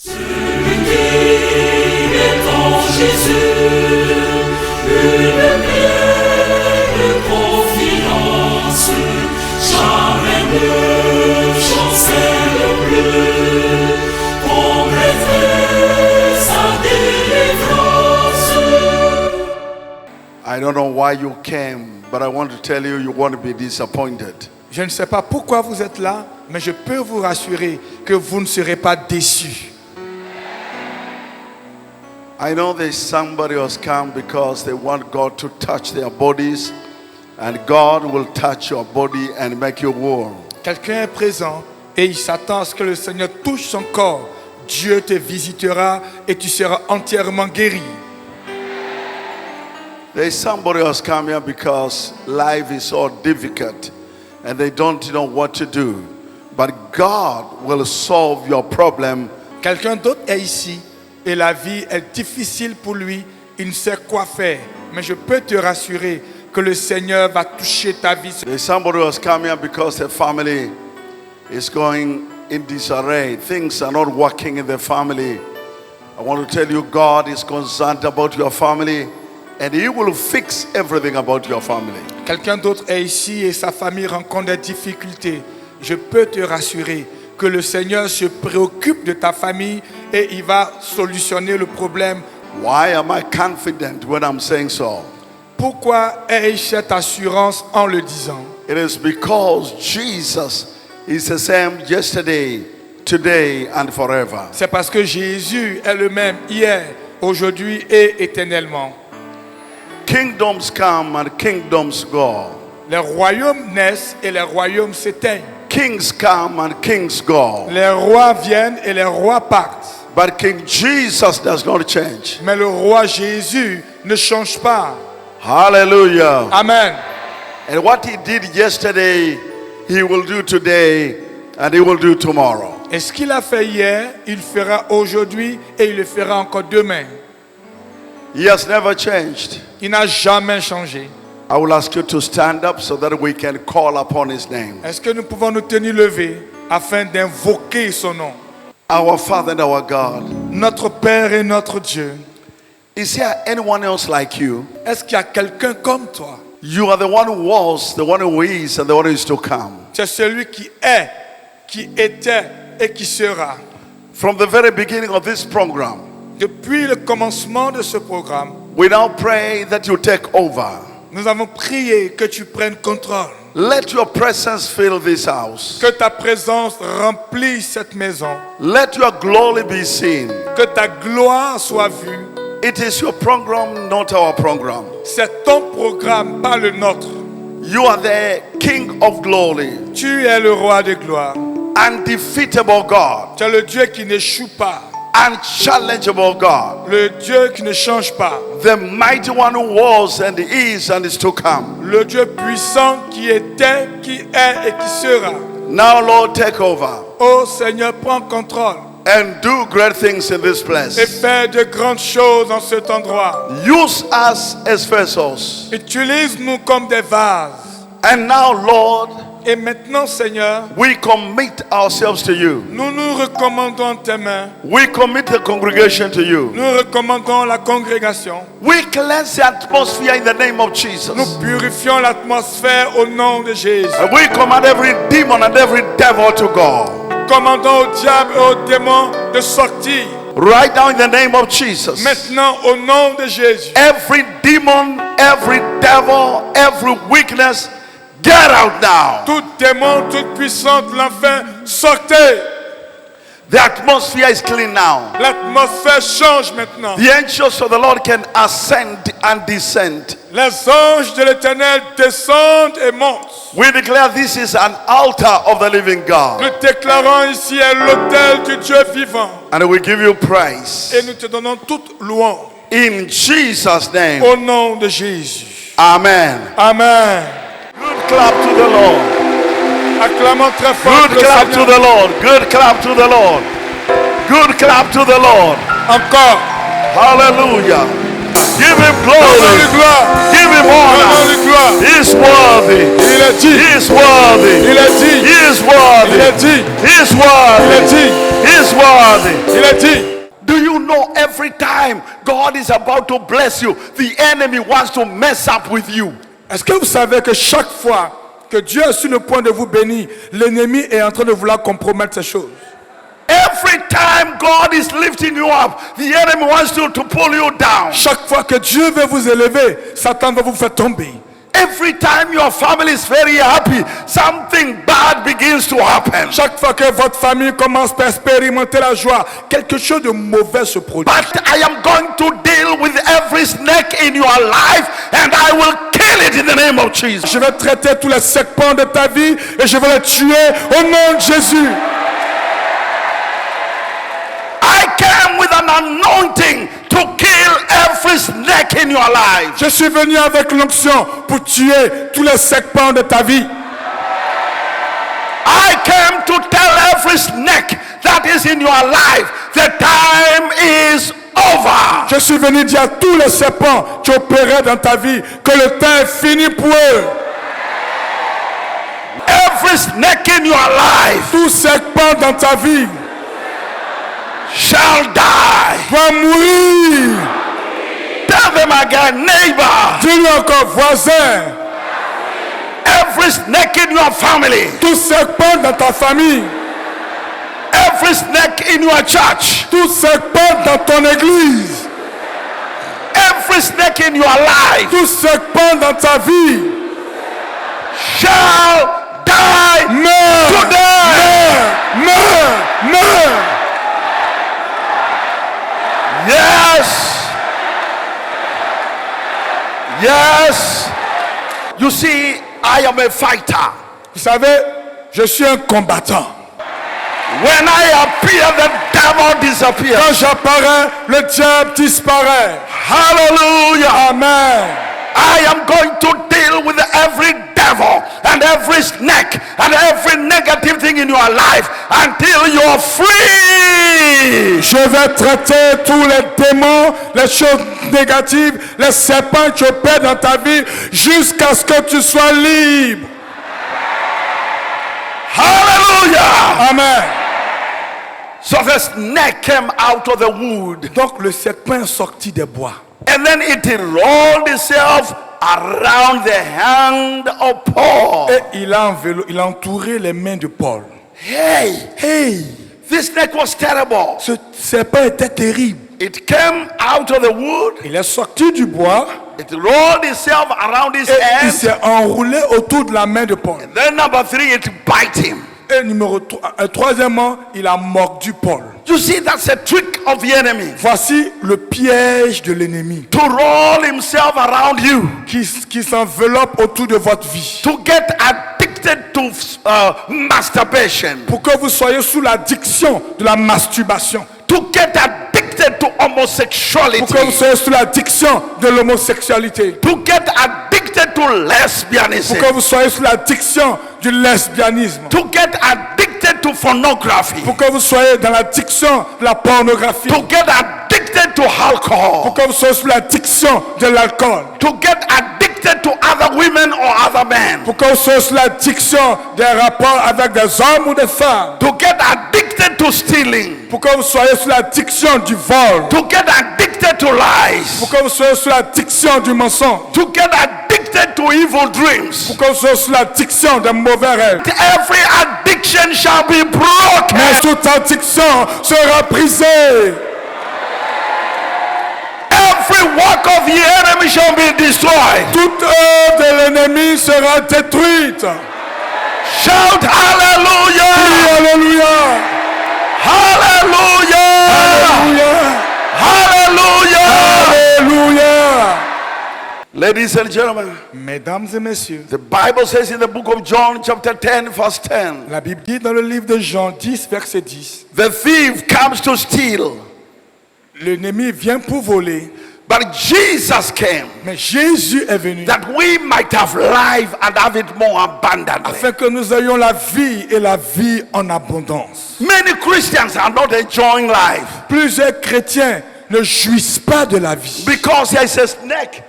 Celui qui est en Jésus, une pleine confiance, jamais ne chancelle plus, pour rêver sa délivrance. I don't know why you came, but I want to tell you, you won't be disappointed. Je ne sais pas pourquoi vous êtes là, mais je peux vous rassurer que vous ne serez pas déçus. I know there's somebody who's come because they want God to touch their bodies, and God will touch your body and make you whole. Quelqu'un est présent et il s'attend à ce que le Seigneur touche son corps. Dieu te visitera et tu seras entièrement guéri. There's somebody who's come here because life is so difficult and they don't know what to do. But God will solve your problem. Quelqu'un d'autre est ici et la vie est difficile pour lui. Il ne sait quoi faire. Mais je peux te rassurer que le Seigneur va toucher ta vie. There's somebody who's come here because their family is going in disarray. Things are not working in the family. I want to tell you, God is concerned about your family and He will fix everything about your family. Quelqu'un d'autre est ici et sa famille rencontre des difficultés. Je peux te rassurer que le Seigneur se préoccupe de ta famille et il va solutionner le problème. Why am I confident when I'm saying so? Pourquoi ai-je cette assurance en le disant? It is because Jesus is the same yesterday, today and forever. C'est parce que Jésus est le même hier, aujourd'hui et éternellement. Kingdoms come and kingdoms go. Les royaumes naissent et les royaumes s'éteignent. Kings come and kings go. Les rois viennent et les rois partent. But King Jesus does not change. Mais le roi Jésus ne change pas. Hallelujah. Amen. And what He did yesterday, He will do today and He will do tomorrow. Et ce qu'il a fait hier, il fera aujourd'hui et il le fera encore demain. He has never changed. Il n'a jamais changé. I will ask you to stand up so that we can call upon His name. Est-ce que nous pouvons nous tenir levés afin d'invoquer son nom? Our Father and our God. Notre Père et notre Dieu. Is there anyone else like you? Est-ce qu'il y a quelqu'un comme toi? You are the one who was, the one who is, and the one who is to come. C'est celui qui est, qui était et qui sera. From the very beginning of this program, Depuis le commencement de ce programme, we now pray that you take over. nous avons prié que tu prennes contrôle. Let your presence fill this house. Que ta présence remplisse cette maison. Let your glory be seen. Que ta gloire soit vue. It is your program, not our program. C'est ton programme, pas le nôtre. You are the King of glory, Tu es le roi de gloire. undefeatable God, Tu es le Dieu qui n'échoue pas. unchallengeable God, Le Dieu qui ne change pas. the mighty one who was and is to come. Le Dieu puissant qui était, qui est et qui sera. Now, Lord, take over Ô Seigneur, prends contrôle and do great things in this et place. fais de grandes choses en cet endroit. Use us as vessels. Utilise-nous comme des vases. And now, Lord, Et maintenant, Seigneur, we commit ourselves to you. nous nous recommandons en tes mains. We commit the congregation to you. Nous recommandons la congrégation. We cleanse the atmosphere in the name of Nous Jesus. purifions l'atmosphère au nom de Jésus. And we command every demon and every devil to go. Commandons au diable et aux démons de sortir. Right now in the name of Jesus. Maintenant, au nom de Jésus. Every demon, every devil, every weakness, get out now. Tout démon, toute puissante, l'enfer, sortez. The atmosphere is clean now. L'atmosphère change maintenant. The angels of the Lord can ascend and descend. Les anges de l'Éternel descendent et montent. We declare this is an altar of the living God. Nous déclarons ici est l'autel du Dieu vivant. And we give you praise. Et nous te donnons toute louange. In Jesus' name. Au nom de Jésus. Amen. Amen. Good clap to the Lord. Acclamons très fort Good le clap to Seigneur. the Lord. Good clap to the Lord. Good clap to the Lord. Encore. Hallelujah. Give him Donne-lui glory. gloire. Give him honor. Donne-lui gloire. He is worthy. Il est dit. He is worthy. Il est dit. He is Il worthy. est dit. He is Il est worthy. dit. He is worthy. Il est dit. Do you know every time God is about to bless you, the enemy wants to mess up with you? Est-ce que vous savez que chaque fois que Dieu est sur le point de vous bénir, l'ennemi est en train de vouloir compromettre ces choses? Every time God is lifting you up, the enemy wants you to pull you down. Chaque fois que Dieu veut vous élever, Satan va vous faire tomber. Every time your family is very happy, something bad begins to happen. Chaque fois que votre famille commence à expérimenter la joie, quelque chose de mauvais se produit. But I am going to deal with every snake in your life and I will kill it in the name of Jesus. Je vais traiter tous les serpents de ta vie et je vais les tuer au nom de Jésus. I came with an anointing to kill every snake in your life. Je suis venu avec l'onction pour tuer tous les serpents de ta vie. I came to tell every snake that is in your life, the time is over. Je suis venu dire à tous les serpents qui opéraient dans ta vie que le temps est fini pour eux. Every snake in your life Tout serpent dans ta vie shall die. va mourir. Tell them again, neighbor. Dis-le encore, voisin. Every snake in your family, Tout serpent dans ta famille, every snake in your church, tout serpent dans ton église, every snake in your life tout serpent dans ta vie, shall die meurs, today. meurs, meurs. Yes. Yes. You see, I am a fighter. Vous savez, je suis un combattant. When I appear, the devil disappears. Quand j'apparais, le diable disparaît. Hallelujah. Amen. I am going to deal with every devil and every snake and every negative thing in your life until you're free. Je vais traiter tous les démons, les choses négatives, les serpents qui opèrent dans ta vie jusqu'à ce que tu sois libre. Hallelujah. Amen. So the snake came out of the wood Donc le serpent est sorti des bois. and then it rolled itself around the hand of Paul. Et il a entouré les mains de Paul. Hey, Hey, this snake was terrible. ce serpent était terrible. It came out of the wood. Il est sorti du bois It rolled itself around his et il hand. s'est enroulé autour de la main de Paul. Then number 3, it bite him. Et troisièmement, il a mordu Paul. You see, that's a trick of the enemy. Voici le piège de l'ennemi To roll himself around you. qui s'enveloppe autour de votre vie. To get addicted to masturbation. Pour que vous soyez sous l'addiction de la masturbation. To get addicted to homosexuality. Pour que vous soyez sous l'addiction de l'homosexualité. To get addicted to lesbianism. Pour que vous soyez sous l'addiction du lesbianisme. To get addicted to pornography. Pour que vous soyez dans l'addiction de la pornographie. To get addicted to alcohol. Pour que vous soyez sous l'addiction de l'alcool. To get addicted to other women or other men. Pour que vous soyez sous l'addiction des rapports avec des hommes ou des femmes. To get addicted to stealing. Pour que vous soyez sous l'addiction du vol. To get addicted to lies. Pour que vous soyez sous l'addiction du mensonge. To get addicted to evil dreams. Pour que vous soyez sous l'addiction des mauvais rêves. Every addiction shall be broken. Mais toute addiction sera brisée. Every work of the enemy shall be destroyed. Toute œuvre de l'ennemi sera détruite. Shout hallelujah. Alléluia. Hallelujah. Alléluia. Hallelujah. Alléluia. Ladies and gentlemen, Mesdames et messieurs, the Bible says in the book of John chapter 10 verse 10, la Bible dit dans le livre de Jean 10, verset 10, the thief comes to steal, l'ennemi vient pour voler, but Jesus came mais Jésus est venu that we might have life and have it more abundantly. afin que nous ayons la vie et la vie en abondance. Many Christians are not enjoying life. Plusieurs chrétiens ne jouissent pas de la vie. because there is a snake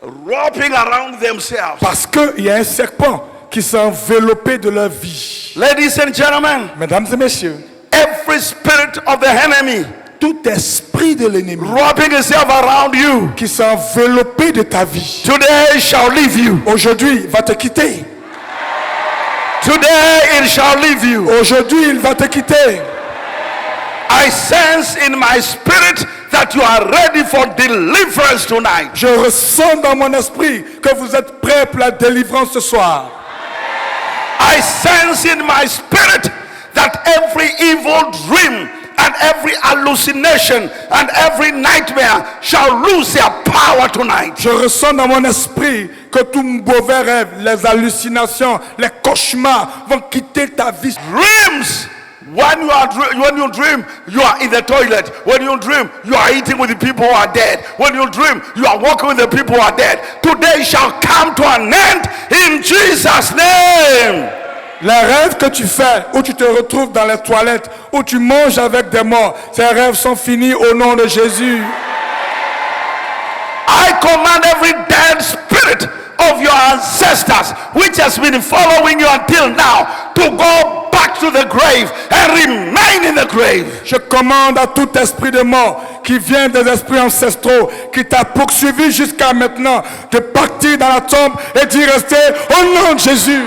wrapping around themselves. Parce qu'il y a un serpent qui s'est enveloppé de leur vie. Ladies and gentlemen, Mesdames et messieurs, every spirit of the enemy tout esprit de l'ennemi wrapping itself around you qui s'est enveloppé de ta vie, today shall leave you. aujourd'hui va te quitter. Today it shall leave you. Aujourd'hui, il va te quitter. I sense in my spirit that you are ready for deliverance tonight. Je ressens dans mon esprit que vous êtes prêts pour la délivrance ce soir. I sense in my spirit that every evil dream and every hallucination and every nightmare shall lose their power tonight. Je ressens dans mon esprit que tout mauvais rêve, les hallucinations, les cauchemars vont quitter ta vie. Dreams. When you dream, you are in the toilet. When you dream, you are eating with the people who are dead. When you dream, you are walking with the people who are dead. Today shall come to an end in Jesus' name. Les rêves que tu fais, où tu te retrouves dans les toilettes, où tu manges avec des morts, ces rêves sont finis au nom de Jésus. I command every dead spirit of your ancestors, which has been following you until now, to go back to the grave and remain in the grave. Je commande à tout esprit de mort qui vient des esprits ancestraux, qui t'a poursuivi jusqu'à maintenant, de partir dans la tombe et d'y rester au nom de Jésus.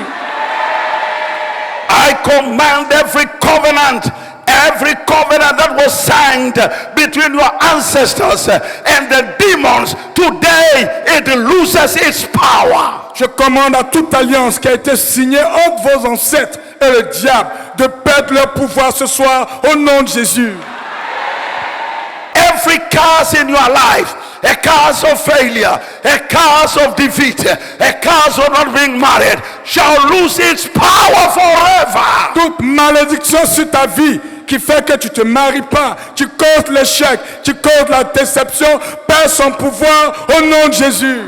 I command every covenant that was signed between your ancestors and the demons, today it loses its power. Je commande à toute alliance qui a été signée entre vos ancêtres et le diable de perdre leur pouvoir ce soir au nom de Jésus. Every curse in your life, a curse of failure, a curse of defeat, a curse of not being married, shall lose its power forever. Toute malédiction sur ta vie qui fait que tu ne te maries pas, tu causes l'échec, tu causes la déception, perd son pouvoir au nom de Jésus.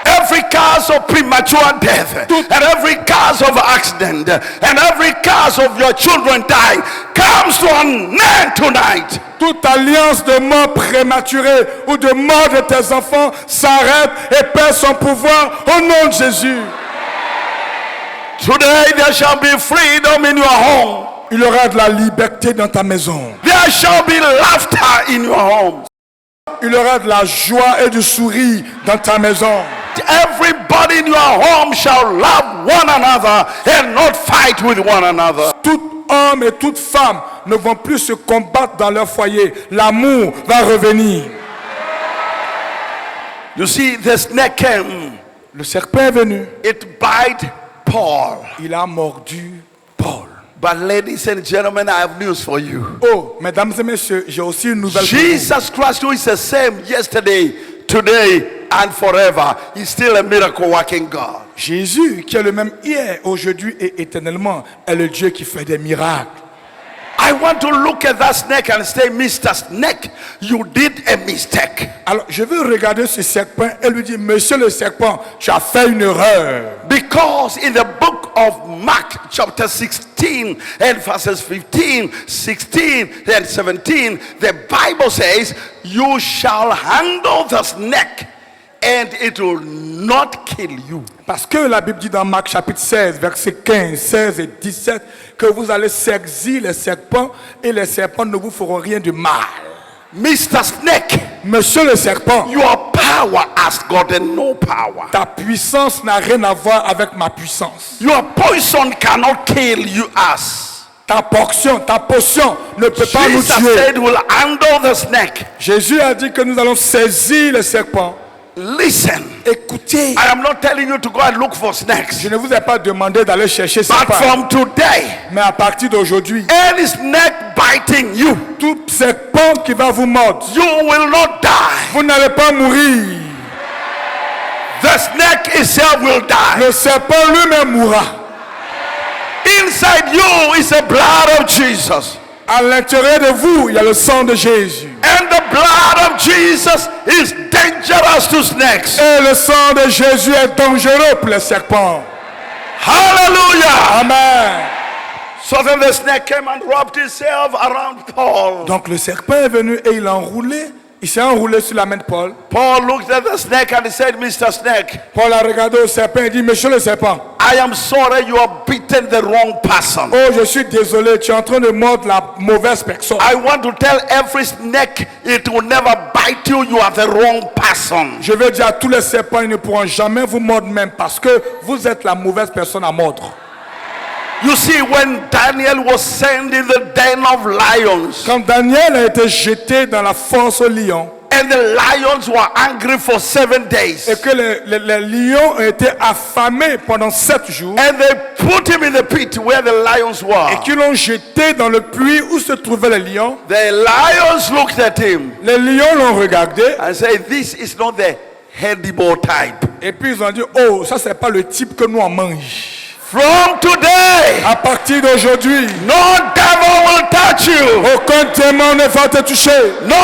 Every cause of premature death, and every cause of accident, and every cause of your children dying comes to an end tonight. Toute alliance de mort prématurée ou de mort de tes enfants s'arrête et perd son pouvoir au nom de Jésus. Today there shall be freedom in your home. Il y aura de la liberté dans ta maison. There shall be laughter in your home. Il y aura de la joie et du sourire dans ta maison. Everybody in your home shall love one another and not fight with one another. Tout homme et toute femme ne vont plus se combattre dans leur foyer. L'amour va revenir. You see, the snake came. Le serpent est venu. It bit Paul. Il a mordu Paul. But ladies and gentlemen, I have news for you. Oh, mesdames et messieurs, j'ai aussi une nouvelle pour vous. Jesus Christ, who is the same yesterday, today, and forever, is still a miracle working God. Jésus, qui est le même hier, aujourd'hui et éternellement, est le Dieu qui fait des miracles. I want to look at that snake and say, Mr. Snake, you did a mistake. Alors, je veux regarder ce serpent et lui dire, Monsieur le serpent, tu as fait une erreur. Because in the book of Mark chapter 16 and verses 15, 16 and 17, the Bible says, you shall handle the snake and it will not kill you. Parce que la Bible dit dans Marc chapitre 16, versets 15, 16 et 17, que vous allez saisir les serpents et les serpents ne vous feront rien de mal. Mr. Snake, Monsieur le serpent, your power has gotten no power. ta puissance n'a rien à voir avec ma puissance. Your poison cannot kill you us. Ta potion ne peut pas nous Jesus tuer. said we'll handle the snake. Jésus a dit que nous allons saisir le serpent. Listen, Écoutez, I am not telling you to go and look for snakes. je ne vous ai pas demandé d'aller chercher ce But serpent. from today, Mais à partir d'aujourd'hui, any snake biting you, tout serpent qui va vous mordre, you will not die. vous n'allez pas mourir. The snake itself will die. Le serpent lui-même mourra. Inside you is the blood of Jesus. À l'intérieur de vous, il y a le sang de Jésus. And the blood of Jesus is dangerous to snakes. Et le sang de Jésus est dangereux pour les serpents. Hallelujah. Amen. So then the snake came and wrapped itself around Paul. Donc le serpent est venu et il s'est enroulé sur la main de Paul. Paul looked at the snake and he said, Mr. Snake, Paul a regardé au serpent et dit, monsieur le serpent, I am sorry you have beaten the wrong person. oh je suis désolé, tu es en train de mordre la mauvaise personne. I want to tell every snake it will never bite you. You are the wrong person. Je veux dire à tous les serpents, ils ne pourront jamais vous mordre même parce que vous êtes la mauvaise personne à mordre. You see, when Daniel was sent in the den of lions, Quand Daniel a été jeté dans la fosse aux lions and the lions were angry for 7 days, et que les lions ont été affamés pendant 7 jours and they put him in the pit where the lions were, et qu'ils l'ont jeté dans le puits où se trouvaient les lions, the lions looked at him les lions l'ont regardé and said, this is not the Hannibal type. et puis ils ont dit, oh ça c'est pas le type que nous on mange. From today, À partir d'aujourd'hui, no devil will touch you. aucun démon ne va te toucher. No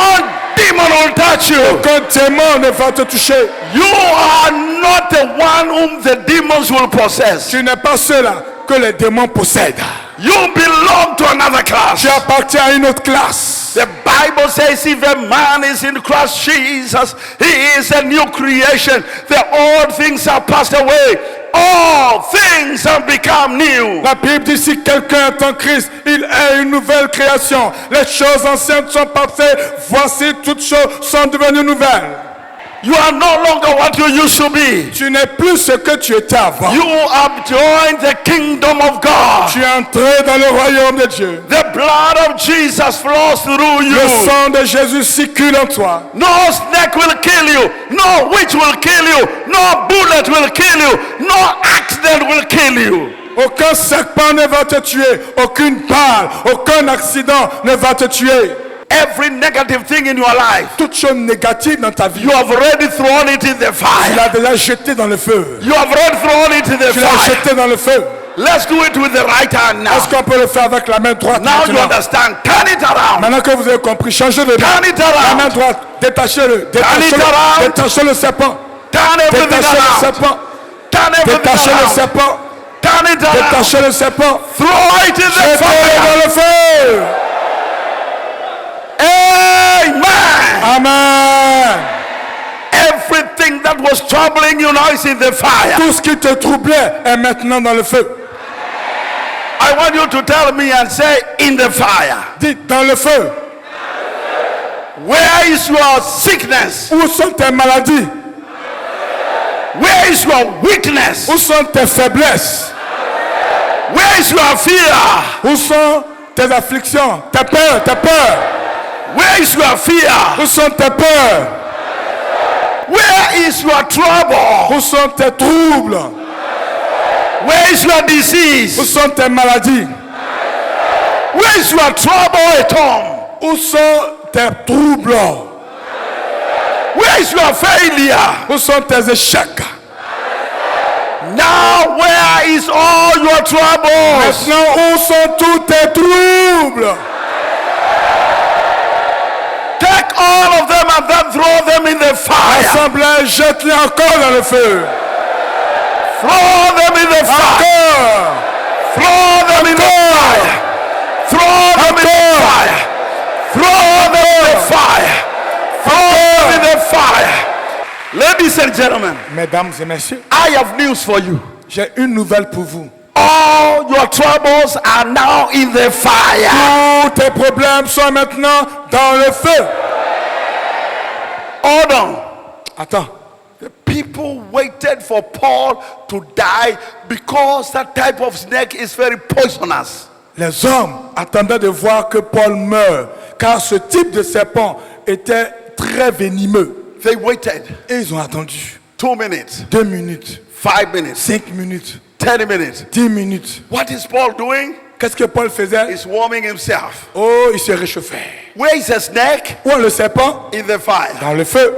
demon will touch you. Aucun démon ne va te toucher. You are not the one whom the demons will possess. Tu n'es pas ceux-là que les démons possèdent. You belong to another class. Tu appartiens à une autre classe. The Bible says if a man is in Christ Jesus, he is a new creation. The old things are passed away. All things have become new. La Bible dit si quelqu'un est en Christ, il est une nouvelle création. Les choses anciennes sont passées. Voici toutes choses sont devenues nouvelles. You are no longer what you used to be. Tu n'es plus ce que tu étais avant. You have joined the kingdom of God. Tu es entré dans le royaume de Dieu. The blood of Jesus flows through you. Le sang de Jésus circule en toi. No snake will kill you. No witch will kill you. No bullet will kill you. No accident will kill you. Aucun serpent ne va te tuer. Aucune balle, aucun accident ne va te tuer. Every negative thing in your life, Toute chose négative dans ta vie, you have already thrown it in the tu fire. l'as déjà jeté dans le feu. You have already thrown it in the Tu l'as fire. jeté dans le feu. Let's do it with the right hand now. Est-ce qu'on peut le faire avec la main droite Now you maintenant? understand. Turn it around. Maintenant que vous avez compris, changez de main. Turn it La main around. droite, détachez-le. around. Détachez le serpent. Turn everything Détachez le around. serpent. Turn everything Détachez le around. serpent. Turn it around. Détachez le serpent. Throw it in the Jetez-le fire. dans le feu. Amen. Amen. Everything that was troubling you now is in the fire. Tout ce qui te troublait est maintenant dans le feu. I want you to tell me and say, in the fire. Dites dans le feu. Where is your sickness? Où sont tes maladies? Where is your weakness? Où sont tes faiblesses? Where is your fear? Où sont tes afflictions? Tes peurs, tes peurs. Where is your fear? Où sont tes peurs? Where is your trouble? Où sont tes troubles? Where is your Où disease? sont tes maladies? Where is your trouble at home? Où sont tes troubles? Where is your failure? Où sont tes échecs? Now where is all your troubles? Maintenant, où sont tous tes troubles? Take all of them and then throw them in the fire. Assemblée, jette-les encore dans le feu. Throw them in the fire. Encore. Throw them in the fire. Throw them in the fire. Throw them in the fire. Throw them in the fire. Ladies and gentlemen, Mesdames et messieurs, I have news for you. j'ai une nouvelle pour vous. All your troubles are now in the fire. Tous tes problèmes sont maintenant dans le feu. Hold on. Attends. The people waited for Paul to die because that type of snake is very poisonous. Les hommes attendaient de voir que Paul meure, car ce type de serpent était très venimeux. They waited Et ils ont attendu 2 minutes, 2 minutes, 5 minutes, 5 minutes, 10 minutes. 10 minutes. What is Paul doing? Qu'est-ce que Paul faisait? He's warming himself. Oh, il se réchauffait. Where is the snake? Où est le serpent? In the fire. Dans le feu.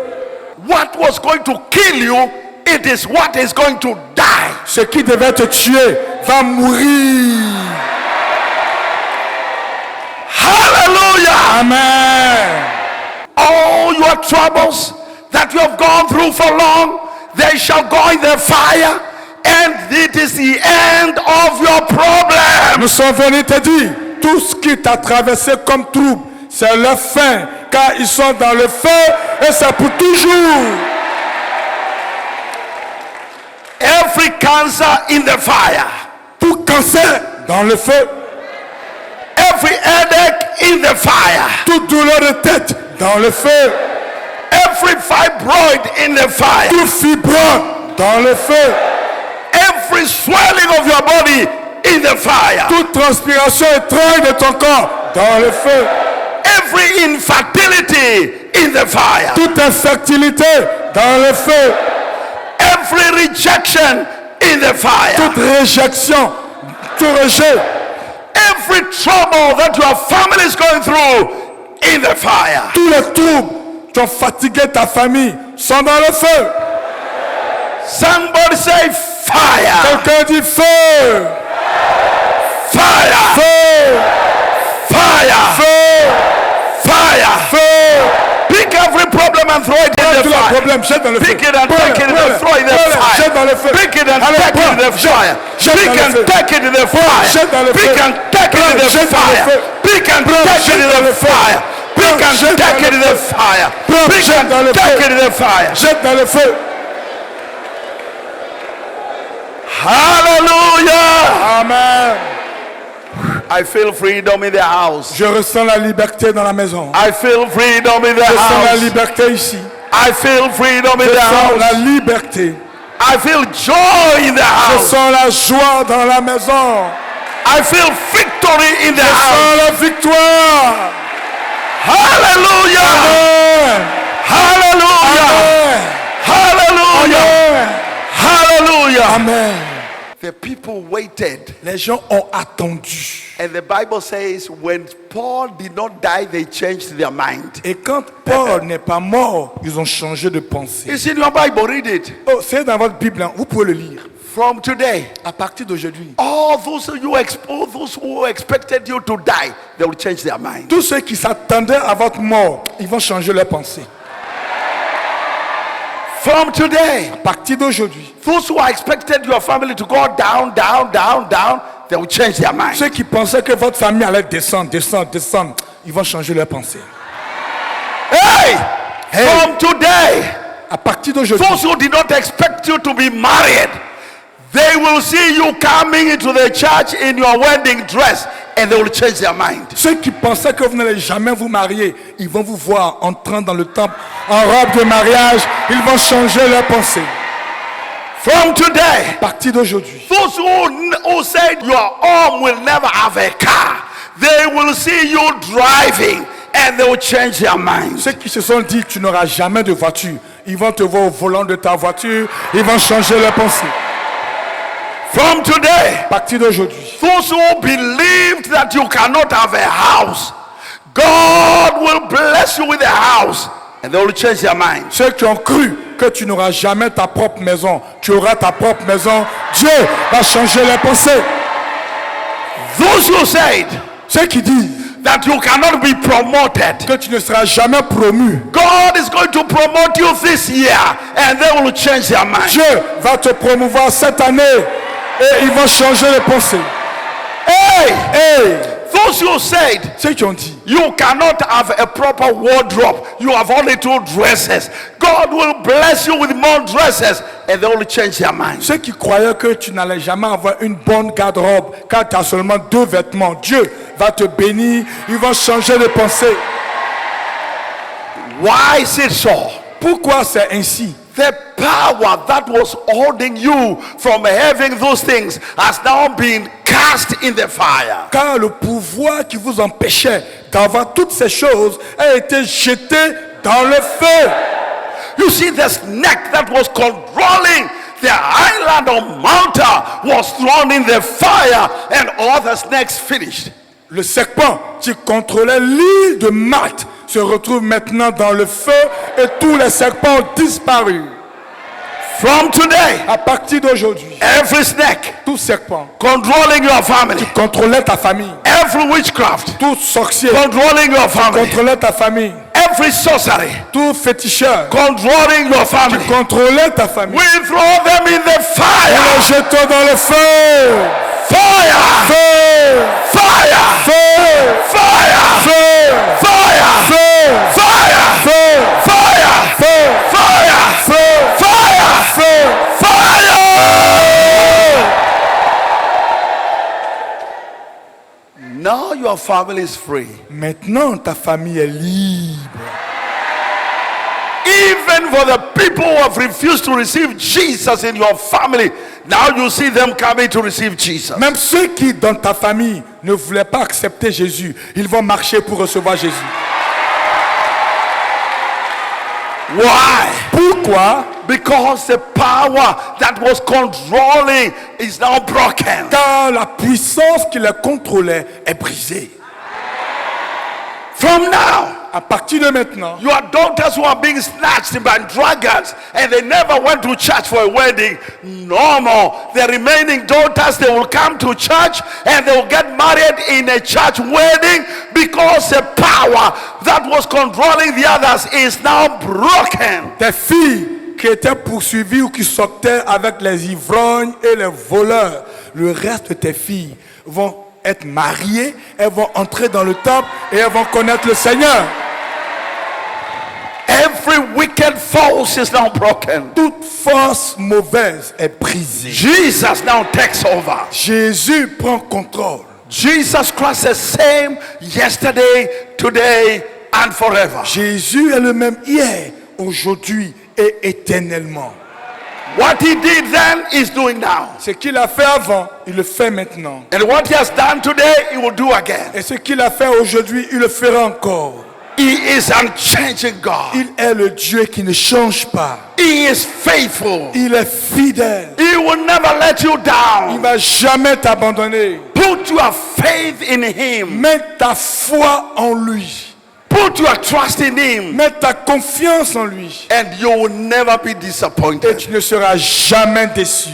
What was going to kill you, it is what is going to die. Ce qui devait te tuer va mourir. Hallelujah! Amen. All your troubles that you have gone through for long, they shall go in the fire and it is the end of your problem. Nous sommes venus te dire, tout ce qui t'a traversé comme trouble, c'est leur fin, car ils sont dans le feu et c'est pour toujours. Every cancer in the fire. Tout cancer dans le feu, Every headache in the fire. toute douleur de tête dans le feu, Every fibroid in the fire. tout fibrome dans le feu, Every swelling of your body in the fire. toute transpiration étrange de ton corps dans le feu, Every infertility in the fire. toute infertilité dans le feu, Every rejection in the fire. toute réjection, tout rejet, Every trouble that your family is going through in the fire. tous les troubles qui ont fatigué ta famille sont dans le feu. Somebody say fire. Quelqu'un dit feu, Fire. feu, Fire. feu, Fire. feu. Pick every problem and throw it in Prends the tous les fire. problèmes, jette dans le feu. Pick it and Prends-le, take it and prends-le, throw it in the prends-le, fire. jette dans le feu. Pick it and Allez, take it in the prends, fire. jette Pick dans le and feu. take it in the fire. jette dans le Pick feu. and take it in the jette dans le fire. feu. Pick and Prends, take it jette in dans the le feu. fire. Pick Prends, and jette take dans it le in the feu. fire. Prends, Pick jette and dans le take feu. it in the fire. Jette dans le feu. Hallelujah. Amen. I feel freedom in the house. Je ressens la liberté dans la maison. I feel freedom in the Je sens la house. liberté ici. I feel freedom in Je the sens la house. liberté. I feel joy in the Je house. sens la joie dans la maison. I feel victory in the Je house. sens la victoire. Hallelujah. Amen. Hallelujah. Amen. Hallelujah. Amen. Hallelujah. Amen. The people waited. Les gens ont attendu. And the Bible says when Paul did not die, they changed their mind. Et quand Paul n'est pas mort, ils ont changé de pensée. It's in your Bible, read it. Oh, c'est dans votre Bible, hein. Vous pouvez le lire. From today, À partir d'aujourd'hui, all those who expected you to die, they will change their mind. tous ceux qui s'attendaient à votre mort, ils vont changer leur pensée. From today, À partir d'aujourd'hui, those who expected your family to go down, down, down, down, they will change their mind. ceux qui pensaient que votre famille allait descendre, descendre, descendre, ils vont changer leur pensée. Hey! Hey. From today, À partir d'aujourd'hui, those who did not expect you to be married, they will see you coming into the church in your wedding dress and they will change their mind. ceux qui pensaient que vous n'allez jamais vous marier, ils vont vous voir entrant dans le temple en robe de mariage, ils vont changer leur pensée. From today, À partir d'aujourd'hui, those who said your home will never have a car, they will see you driving and they will change their minds. ceux qui se sont dit tu n'auras jamais de voiture, ils vont te voir au volant de ta voiture, ils vont changer leur pensée. From today, À partir d'aujourd'hui, those who believed that you cannot have a house, God will bless you with a house and they will change their minds. ceux qui ont cru que tu n'auras jamais ta propre maison, tu auras ta propre maison, Dieu va changer leur pensée. Those who said Ceux qui disent that you cannot be promoted, que tu ne seras jamais promu, God is going to promote you this year and they will change their mind. Dieu va te promouvoir cette année et ils vont changer les pensées. Hey, Hey, those who said ceux qui ont dit you cannot have a proper wardrobe, you have only 2 dresses, God will bless you with more dresses and they will change their mind. ceux qui croyaient que tu n'allais jamais avoir une bonne garde-robe car tu as seulement 2 vêtements, Dieu va te bénir, ils vont changer de pensée. Why is it so? Pourquoi c'est ainsi? The power that was holding you from having those things has now been cast in the fire. Car le pouvoir qui vous empêchait d'avoir toutes ces choses a été jeté dans le feu. You see, the snake that was controlling the island of Malta was thrown in the fire and all the snakes finished. Le serpent qui contrôlait l'île de Malte se retrouve maintenant dans le feu et tous les serpents ont disparu. From today, À partir d'aujourd'hui, every snake tout serpent controlling your family, contrôlait ta famille. every witchcraft Tout sorcier controlling your family, contrôlait ta famille. every sorcery tout féticheur controlling your qui family, contrôlait ta famille, we throw them in the nous fire. les jetons dans le feu. Fire! Feu! Fire! Feu! Fire! Feu! Fire! Feu! Fire! Feu! Fire! Feu! Fire! Feu! Fire! Feu! Fire! Now your family is free. Maintenant, ta famille est libre. Even for the people who have refused to receive Jesus in your family, now you see them coming to receive Jesus. Même ceux qui, dans ta famille, ne voulaient pas accepter Jésus, ils vont marcher pour recevoir Jésus. Why? Pourquoi? Because the power that was controlling is now broken. Car la puissance qui les contrôlait est brisée. From now, À partir de maintenant, your daughters who are being snatched by dragons and they never went to church for a wedding, no more. The remaining daughters, they will come to church and they will get married in a church wedding because the power that was controlling the others is now broken. tes filles qui étaient poursuivies ou qui sortaient avec les ivrognes et les voleurs, le reste de tes filles vont être mariées, elles vont entrer dans le temple et elles vont connaître le Seigneur. Every wicked force is now broken. Toute force mauvaise est brisée. Jesus now takes over. Jésus prend contrôle. Jesus Christ is the same yesterday, today, and forever. Jésus est le même hier, aujourd'hui et éternellement. What he did then is doing now. Ce qu'il a fait avant, il le fait maintenant. And what he has done today, he will do again. Et ce qu'il a fait aujourd'hui, il le fera encore. He is unchanging God. Il est le Dieu qui ne change pas. He is faithful. Il est fidèle. He will never let you Il ne down. va jamais t'abandonner. Put your faith in him. Mets ta foi en lui. Put your trust in him. Mets ta confiance en lui. And you will never be Et disappointed. tu ne seras jamais déçu.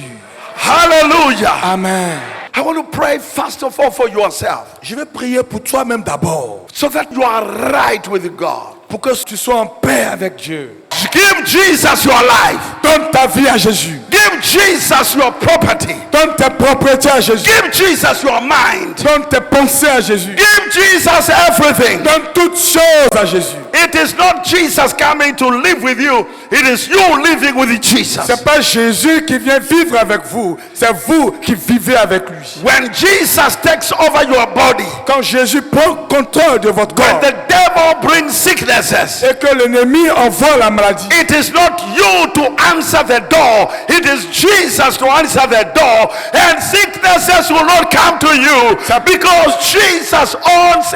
Hallelujah. Amen. I want to pray first of all for yourself, Je vais prier pour toi-même d'abord. so that you are right with God. Pour que tu sois en paix avec Dieu. Give Jesus your life. Donne ta vie à Jésus. Give Jesus your property. Donne tes propriétés à Jésus. Give Jesus your mind. Donne tes pensées à Jésus. Give Jesus everything. Donne toutes choses à Jésus. It is not Jesus coming to live with you. It is you living with Jesus. C'est pas Jésus qui vient vivre avec vous. C'est vous qui vivez avec lui. When Jesus takes over your body, Quand Jésus prend contrôle de votre when corps the devil brings sicknesses, et que l'ennemi envoie la maladie, it is not you to answer the door. It is Jesus to answer the door. And sicknesses will not come to you because Jesus owns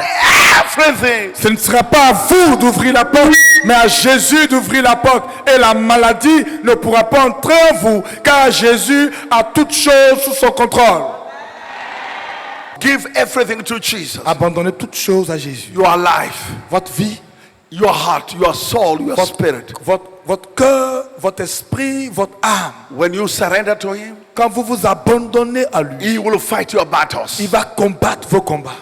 everything. ce ne sera pas à vous d'ouvrir la porte, mais à Jésus d'ouvrir la porte. Et la maladie ne pourra pas entrer en vous, car Jésus a toutes choses sous son contrôle. Give everything to Jesus. Abandonnez toutes choses à Jésus. Your life, Votre vie, your heart, your soul, your spirit. votre cœur, votre esprit, votre âme. When you surrender to him, Quand vous vous abandonnez à lui, he will fight your battles. il va combattre vos combats.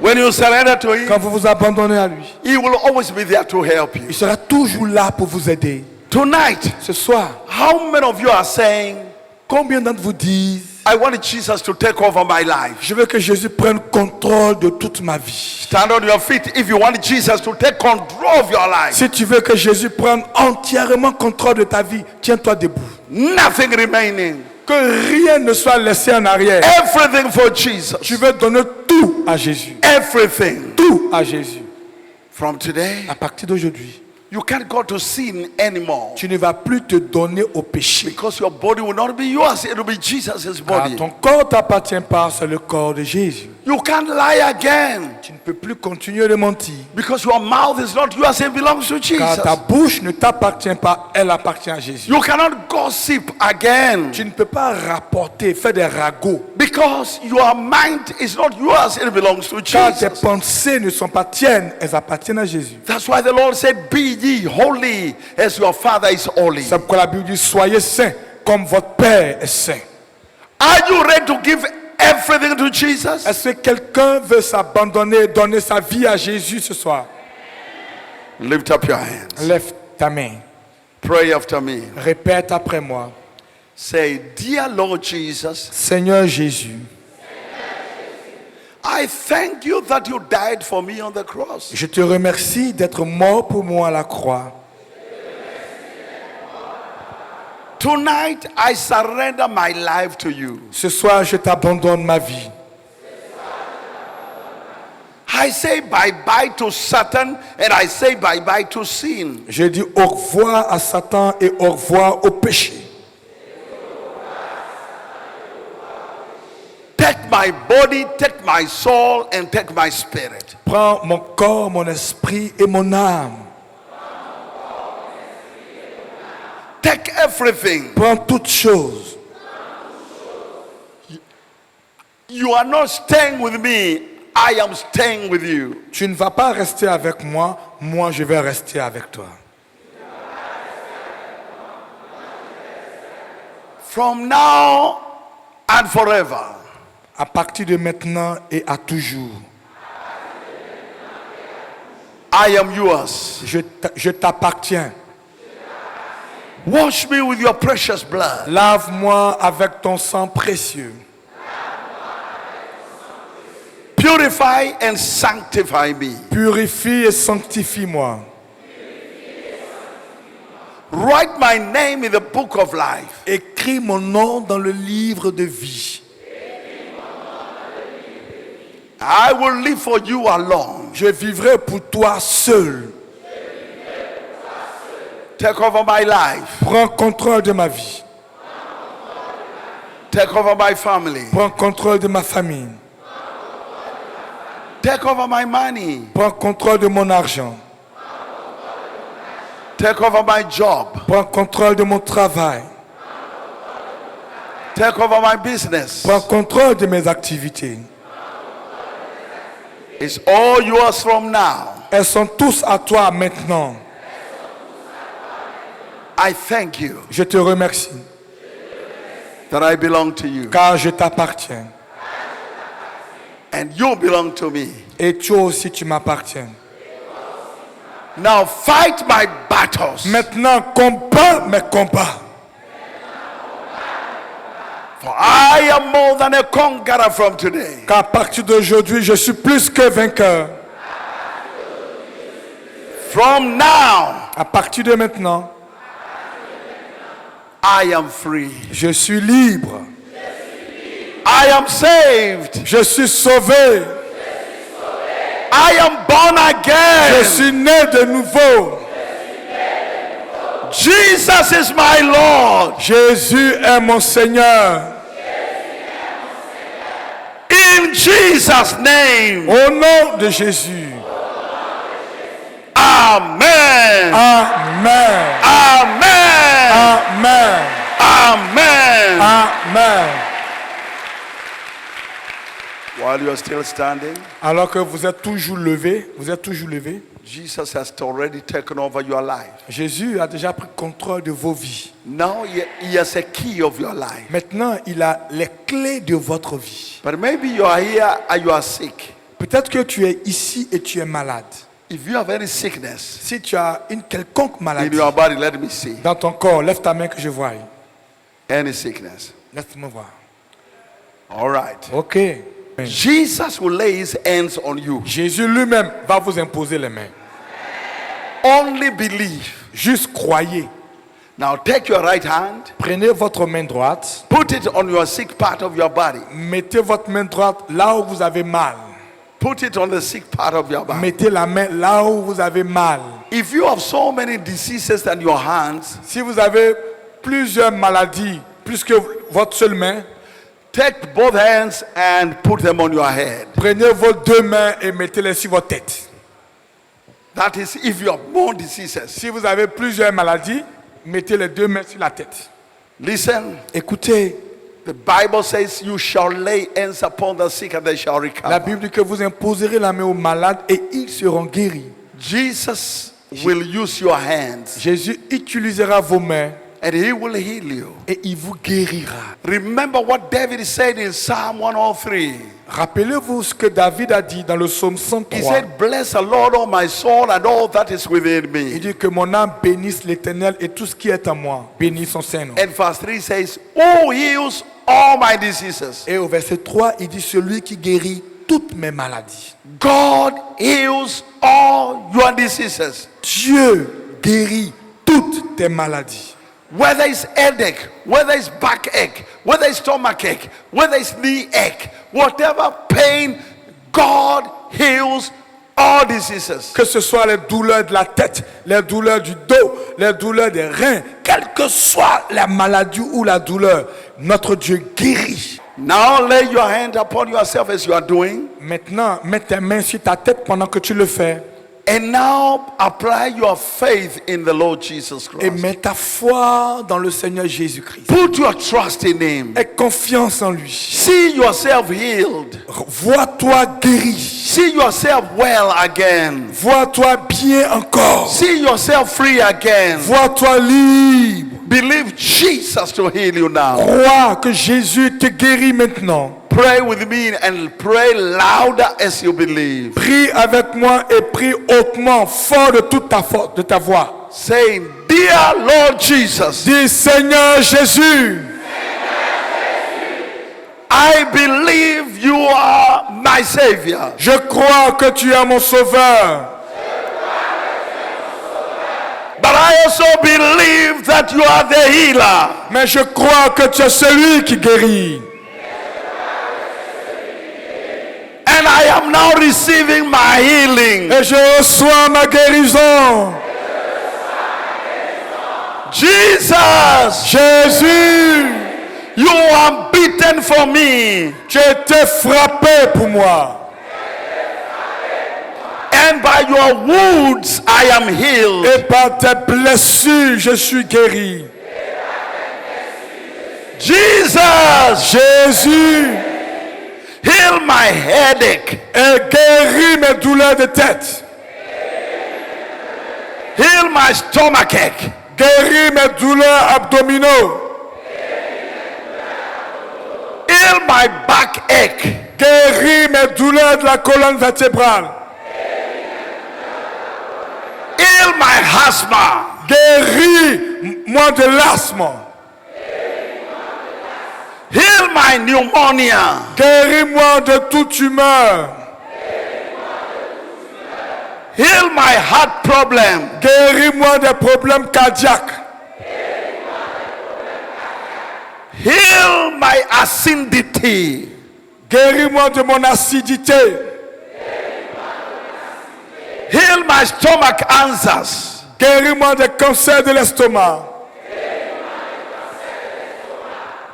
When you surrender to him, Quand vous vous abandonnez à lui, he will always be there to help you. il sera toujours là pour vous aider. Tonight, Ce soir, how many of you are saying, combien d'entre vous disent, I want Jesus to take over my life? je veux que Jésus prenne contrôle de toute ma vie. Stand on your feet if you want Jesus to take control of your life. Si tu veux que Jésus prenne entièrement contrôle de ta vie, tiens-toi debout. Nothing remaining. Que rien ne soit laissé en arrière. Everything for Jesus. Tu veux donner tout à Jésus. Everything. Tout à Jésus. From today, À partir d'aujourd'hui, you can't go to sin anymore. tu ne vas plus te donner au péché. Because your body will not be yours, it will be Jesus' Car body. ton corps ne t'appartient pas, c'est le corps de Jésus. You can't lie again. Tu ne peux plus continuer de mentir. Because your mouth is not yours, it belongs to Car Jesus. ta bouche ne t'appartient pas, elle appartient à Jésus. You cannot gossip again. Tu ne peux pas rapporter, faire des ragots. Because your mind is not yours, it belongs to Car tes Jesus. pensées ne sont pas tiennes, elles appartiennent à Jésus. That's why the Lord said, Be ye holy as your Father is holy. C'est pourquoi la Bible dit, soyez saints comme votre Père est saint. Are you ready to give everything to Jesus? Est-ce que quelqu'un veut s'abandonner, donner sa vie à Jésus ce soir? Lift up your hands. Lève ta main. Pray after me. Répète après moi. Say, Dear Lord Jesus, Seigneur Jésus, I thank you that you died for me on the cross. je te remercie d'être mort pour moi à la croix. Tonight, I surrender my life to you. Ce soir, je t'abandonne ma vie. I say bye-bye to Satan and I say bye-bye to sin. Je dis au revoir à Satan et au revoir au péché. Take my body, take my soul, and take my spirit. Prends mon corps, mon esprit et mon âme. Take everything. Prends toutes choses. You are not staying with me. I am staying with you. Tu ne vas pas rester avec moi, moi je vais rester avec toi. From now and forever, À partir de maintenant et à toujours, I am yours. je t'appartiens. Wash me with your precious blood. Lave-moi avec ton sang précieux. Purify and sanctify me. Purifie et sanctifie-moi. Write my name in the book of life. Écris mon nom dans le livre de vie. I will live for you alone. Je vivrai pour toi seul. Take over my life. Prends contrôle de ma vie. Take over my family. Prends contrôle de ma famille. Take over my money. Prends contrôle de mon argent. Take over my job. Prends contrôle de mon travail. Take over my business. Prends contrôle de mes activités. It's all yours from now. Elles sont tous à toi maintenant. I thank you Je te remercie that I belong to you car je t'appartiens. and you belong to me. Et toi aussi tu m'appartiens. Now fight my battles. Maintenant combat mes combats. For I am more than a conqueror from today. Car à partir d'aujourd'hui je suis plus que vainqueur. From now, À partir de maintenant I am free. je suis libre. I am saved. Je suis sauvé. I am born Je again. suis né de nouveau. Jesus is my Lord. Jésus est mon Seigneur. In Jesus' name. Au nom de Jésus. Amen. Amen. Amen. Amen. Amen. Amen. While you are still standing, Alors que vous êtes toujours levé, Jesus has already taken over your life. Jésus a déjà pris contrôle de vos vies. Now he has a key of your life. Maintenant, il a les clés de votre vie. But maybe you are here and you are sick. Peut-être que tu es ici et tu es malade. If you have any sickness Si tu as une quelconque in maladie your body, let me see. dans ton corps, lève ta main que je voie. Any sickness. Laisse-moi voir. All right. Ok. Jesus will lay his hands on you. Jésus lui-même va vous imposer les mains. Only believe. Juste croyez. Now take your right hand, Prenez votre main droite. put it on your sick part of your body. Mettez votre main droite là où vous avez mal. Put it on the sick part of your body. Mettez la main là où vous avez mal. If you have so many diseases in your hands, Si vous avez plusieurs maladies, plus que votre seule main, take both hands and put them on your head. prenez vos deux mains et mettez-les sur votre tête. That is if you have more diseases. Si vous avez plusieurs maladies, mettez les deux mains sur la tête. Listen, Écoutez, the Bible says you shall lay hands upon the sick and they shall la recover. Bible dit que vous imposerez la main aux malades et ils seront guéris. Jesus will use your hands Jésus utilisera vos mains and he will heal you. et il vous guérira. Remember what David said in Psalm 103. Rappelez-vous ce que David a dit dans le psaume He 103. said, bless the Lord, O my soul, and all that is within Il me. dit que mon âme bénisse l'Éternel et tout ce qui est en moi. Bénisse son Saint-Nom. And verse 3 says, who heals all my diseases? Et au verset 3, il dit celui qui guérit toutes mes maladies. God heals all your diseases. Dieu guérit toutes tes maladies. Whether it's headache, whether it's backache, whether it's stomachache, whether it's knee ache, whatever pain, God heals all diseases. Que ce soit les douleurs de la tête, les douleurs du dos, les douleurs des reins, quelle que soit la maladie ou la douleur, notre Dieu guérit. Now lay your hand upon yourself as you are doing, Maintenant, mets tes mains sur ta tête pendant que tu le fais. and now apply your faith in the Lord Jesus Et Christ. mets ta foi dans le Seigneur Jésus-Christ. Put your trust in Him. Aie confiance en lui. See yourself healed. Vois-toi guéri. See yourself well again. Vois-toi bien encore. See yourself free again. Vois-toi libre. Believe Jesus to heal you now. Crois que Jésus te guérit maintenant. Pray with me and pray louder as you believe. Prie avec moi et prie hautement, fort de toute ta force, de ta voix. Saying, dear Lord Jesus, Dis Seigneur Jésus, I believe you are my Savior. je crois que tu es mon sauveur. But I also believe that you are the healer. Mais je crois que tu es celui qui guérit. And I am now receiving my healing. Et je reçois ma guérison. Jesus, Jésus, you are beaten for me. tu as été frappé pour moi. And by your wounds I am healed. Et par tes blessures, je suis guéri. Jesus, Jésus, heal my headache. et guéris mes douleurs de tête. Heal my stomachache. Guéris mes douleurs abdominaux. Heal my backache. Guéris mes douleurs de la colonne vertébrale. Heal my asthma. Guéris-moi de l'asthme. Heal my pneumonia. Guéris-moi de toute humeur. Heal my heart problem. Guéris-moi des problèmes cardiaques. Heal my acidity. Guéris-moi de mon acidité. Heal my stomach ulcers. Guéris-moi des cancers de l'estomac.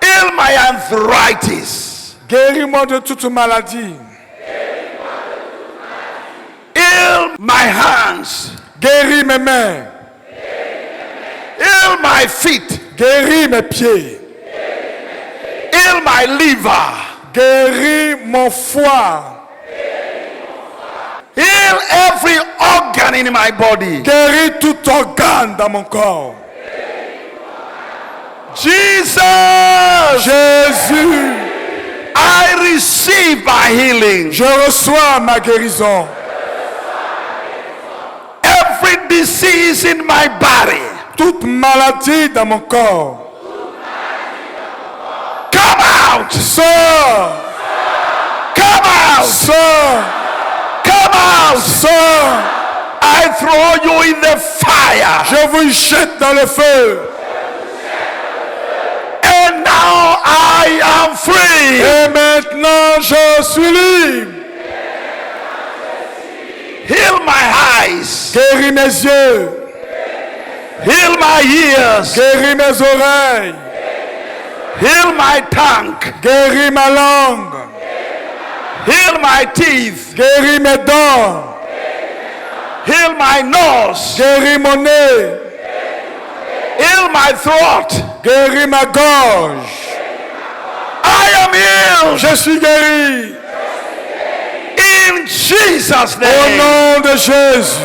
Heal my arthritis. Guéris-moi de toute maladie. Heal my hands. Guéris mes mains. Heal my feet. Guéris mes pieds. Heal my liver. Guéris mon foie. Heal every organ in my body. Guéris tout organe dans mon corps. Jesus, Jésus, I receive my healing. je reçois ma guérison. Every disease in my body, Toute maladie dans mon corps. come out. Sors, Come out. sors, Come out. sors. I throw you in the fire. Je vous jette dans le feu. And now I am free. Et maintenant je suis libre. Heal my eyes. Guéris mes yeux. Heal my ears. Guéris mes oreilles. Heal my tongue. Guéris ma langue. Heal my teeth. Guéris mes dents. Heal my nose. Guéris mon nez. Heal my throat. Guéris ma gorge. I am healed. Je suis guéri. In Jesus' Au name. nom de Jésus.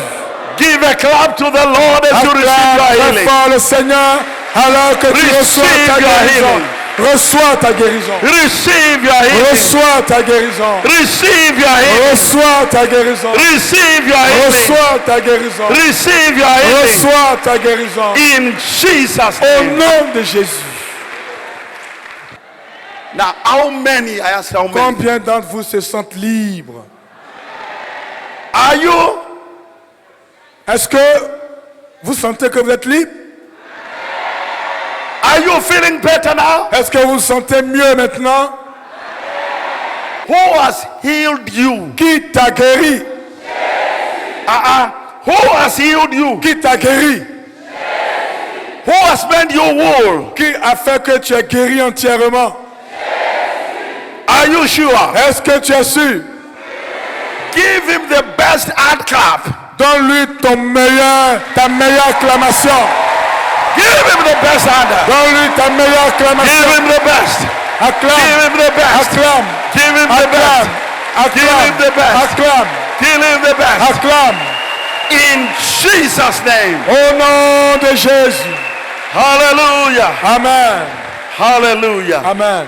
Give a clap to the Lord as you receive Acclame your très healing. fort le Seigneur Alors que tu reçois ta Receive your guérison. healing. Reçois ta guérison. Receive your healing. Reçois ta guérison. Receive your healing. Reçois ta guérison. Receive your healing. Reçois ta guérison. Receive your healing. Reçois ta guérison. In Jesus' Au name. nom de Jésus. Now, how many? I ask how many. Combien d'entre vous se sentent libres? Are you? Est-ce que vous sentez que vous êtes libre? Are you feeling better now? Est-ce que vous vous sentez mieux maintenant? Who has healed you? Qui t'a guéri? Who has healed you? Qui t'a guéri? Who has made you whole? Qui a fait que tu es guéri entièrement? Are you sure? Est-ce que tu es sûr? Give him the best hand clap. Donne-lui ta meilleure acclamation. Give him the best hand. Donne-lui ta meilleure Give acclamation. him the best. Acclame. Give him the best. Acclame. Give him the best. Acclame. Give him the best. Acclame. Give him the best. Acclame. In Jesus' name. Au nom de Jésus. Hallelujah. Amen. Hallelujah. Amen.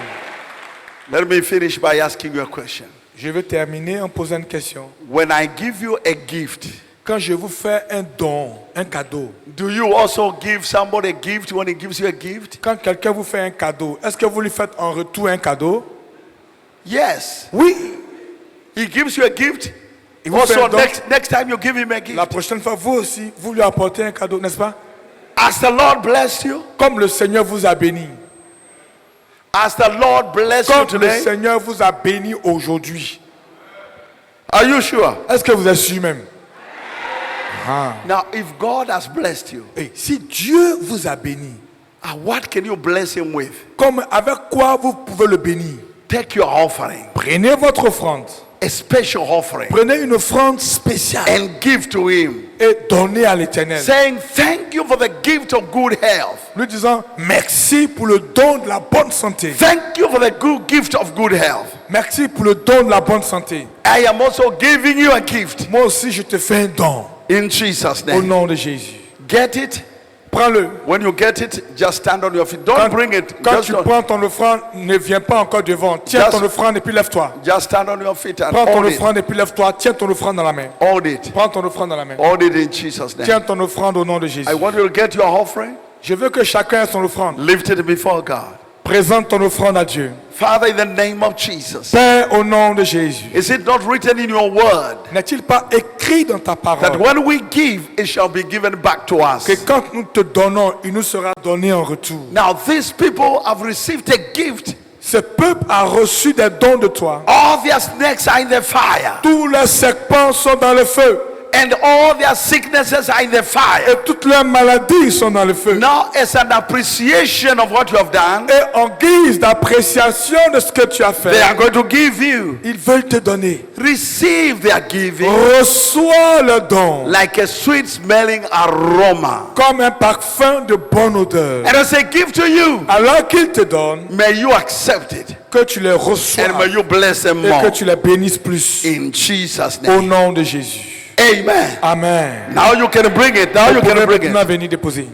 Let me finish by asking you a question. Je vais terminer en posant une question. When I give you a gift, Quand je vous fais un don, un cadeau, do you also give somebody a gift when he gives you a gift? quand quelqu'un vous fait un cadeau, est-ce que vous lui faites en retour un cadeau? Yes. Oui. He gives you a gift. Il vous fait un Also, don. next time you give him a gift. La prochaine fois, vous aussi, vous lui apportez un cadeau, n'est-ce pas? As the Lord bless you, Comme le Seigneur vous a béni. as the Lord bless you Comme le today, Seigneur vous a béni aujourd'hui. are you sure? Est-ce que vous êtes sûr même? Now, if God has blessed you, Et si Dieu vous a béni, what can you bless him with? comme avec quoi vous pouvez le bénir? Take your offering, Prenez votre offrande. a special offering, Prenez une offrande spéciale and give to him, et donnez à l'Éternel. saying, thank you for the gift of good health. Lui disant merci pour le don de la bonne santé. Thank you for the good gift of good health. Merci pour le don de la bonne santé. I am also giving you a gift Moi aussi, je te fais un don in Jesus' au name. nom de Jésus. Get it? Prends-le. When you get it, just stand on your feet. Don't Quand, bring it. quand Just, tu prends ton offrande, ne viens pas encore devant. Tiens Just- ton offrande et puis lève-toi. just stand on your feet and Prends ton hold it. offrande et puis lève-toi. Tiens ton offrande dans la main. Hold it. Prends ton offrande dans la main. Hold it in Jesus' name. Tiens ton offrande au nom de Jésus. I want you to get your offering. Je veux que chacun ait son offrande. Lift it before God. Présente ton offrande à Dieu. Father, in the name of Jesus. Père, au nom de Jésus. Is it not written in your word N'est-il pas écrit dans ta that parole when we give, it shall be given back to us? que quand nous te donnons, il nous sera donné en retour? Now, these people have received a gift. Ce peuple a reçu des dons de toi. All their snakes are in the fire, Tous les serpents sont dans le feu. and all their sicknesses are in the fire. Et toutes leurs maladies sont dans le feu. Now, as an appreciation of what you have done, Et en guise d'appréciation de ce que tu as they are fait, going to give you. ils veulent te donner. Receive their giving Reçois le don like a sweet smelling aroma. comme un parfum de bonne odeur. And as I give to you, Alors qu'ils te donnent, may you accept it que tu les reçois and may you bless them et que more. tu les bénisses plus. In Jesus' Au name. nom de Jésus. Amen. Amen. Now you can bring it. Now you Vous can pouvez bring maintenant it. venir déposer.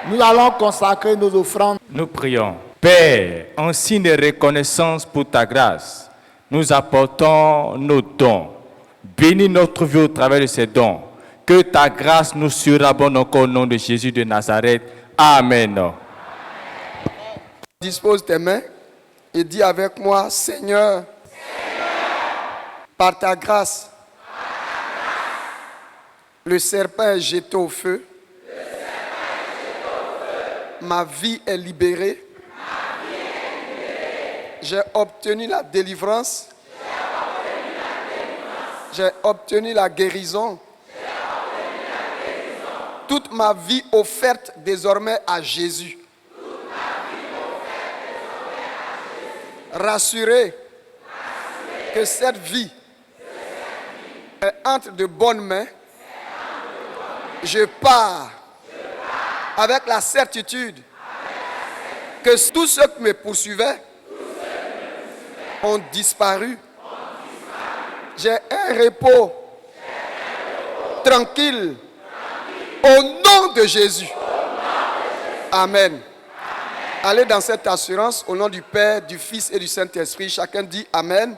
Nous allons consacrer nos offrandes. Nous prions. Père, en signe de reconnaissance pour ta grâce, nous apportons nos dons. Bénis notre vie au travers de ces dons. Que ta grâce nous surabonde encore au nom de Jésus de Nazareth. Amen. Dispose tes mains et dis avec moi, Seigneur, par ta grâce, le serpent est jeté au feu, ma vie est libérée, j'ai obtenu la délivrance, j'ai obtenu la guérison. Toute ma vie offerte désormais à Jésus. Rassuré que cette vie est entre de bonnes mains. Je pars avec la certitude que tous ceux qui me poursuivaient ont disparu. J'ai un repos tranquille au nom de Jésus. Amen. Allez dans cette assurance au nom du Père, du Fils et du Saint-Esprit. Chacun dit Amen.